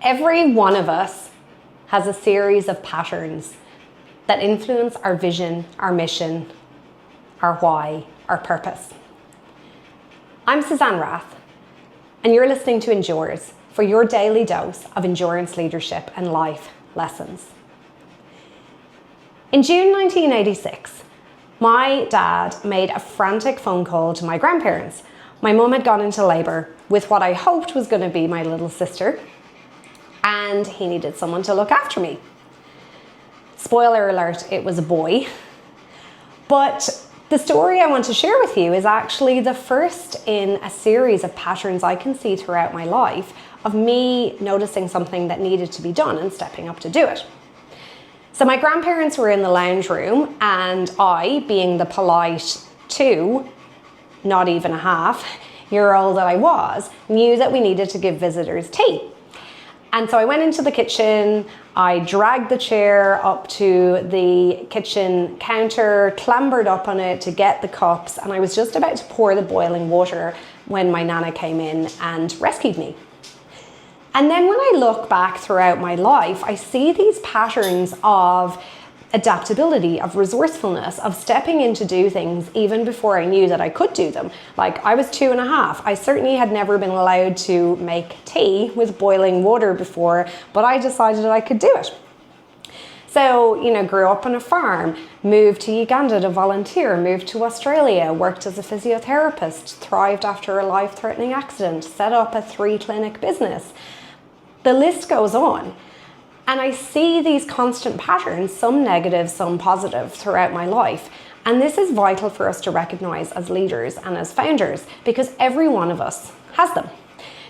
Every one of us has a series of patterns that influence our vision, our mission, our why, our purpose. I'm Suzanne Rath, and you're listening to Endures for your daily dose of endurance, leadership, and life lessons. In June 1986, my dad made a frantic phone call to my grandparents. My mum had gone into labour with what I hoped was going to be my little sister, and he needed someone to look after me. Spoiler alert, it was a boy. But the story I want to share with you is actually the first in a series of patterns I can see throughout my life of me noticing something that needed to be done and stepping up to do it. So my grandparents were in the lounge room, and I, being the polite not even a half-year-old that I was, knew that we needed to give visitors tea. And so I went into the kitchen, I dragged the chair up to the kitchen counter, clambered up on it to get the cups, and I was just about to pour the boiling water when my nana came in and rescued me. And then when I look back throughout my life, I see these patterns of adaptability, of resourcefulness, of stepping in to do things even before I knew that I could do them. Like, I was 2.5. I certainly had never been allowed to make tea with boiling water before, but I decided I could do it. So, grew up on a farm, moved to Uganda to volunteer, moved to Australia, worked as a physiotherapist, thrived after a life-threatening accident, set up a 3-clinic business. The list goes on. And I see these constant patterns, some negative, some positive, throughout my life. And this is vital for us to recognize as leaders and as founders, because every one of us has them.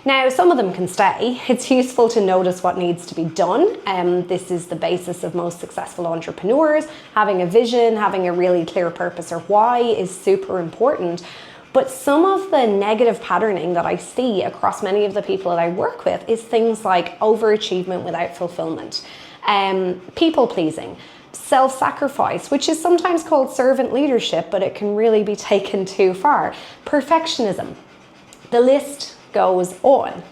Now, some of them can stay. It's useful to notice what needs to be done. This is the basis of most successful entrepreneurs. Having a vision, having a really clear purpose or why is super important. But some of the negative patterning that I see across many of the people that I work with is things like overachievement without fulfillment, people pleasing, self-sacrifice, which is sometimes called servant leadership, but it can really be taken too far, perfectionism. The list goes on.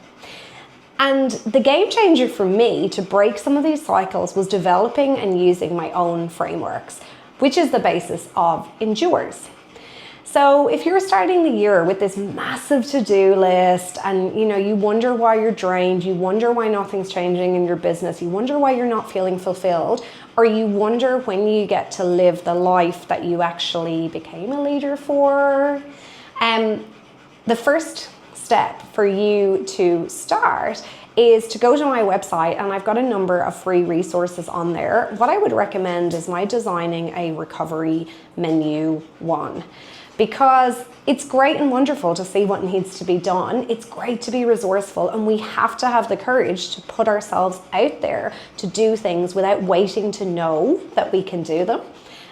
And the game changer for me to break some of these cycles was developing and using my own frameworks, which is the basis of Endures. So if you're starting the year with this massive to-do list and you wonder why you're drained, you wonder why nothing's changing in your business, you wonder why you're not feeling fulfilled, or you wonder when you get to live the life that you actually became a leader for, the first step for you to start is to go to my website, and I've got a number of free resources on there. What I would recommend is my Designing a Recovery Menu 1. Because it's great and wonderful to see what needs to be done. It's great to be resourceful, and we have to have the courage to put ourselves out there to do things without waiting to know that we can do them.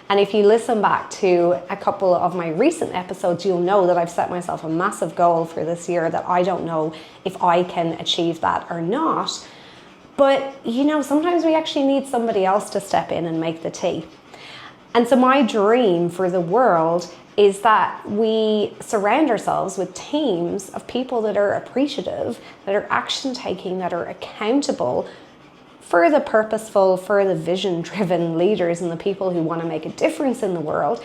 And if you listen back to a couple of my recent episodes, you'll know that I've set myself a massive goal for this year that I don't know if I can achieve that or not. But sometimes we actually need somebody else to step in and make the tea. And so my dream for the world is that we surround ourselves with teams of people that are appreciative, that are action-taking, that are accountable for the purposeful, for the vision-driven leaders and the people who want to make a difference in the world.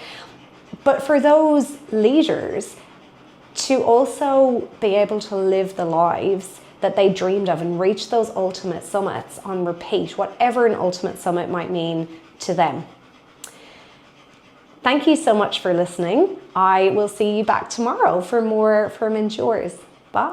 But for those leaders to also be able to live the lives that they dreamed of and reach those ultimate summits on repeat, whatever an ultimate summit might mean to them. Thank you so much for listening. I will see you back tomorrow for more from Endures.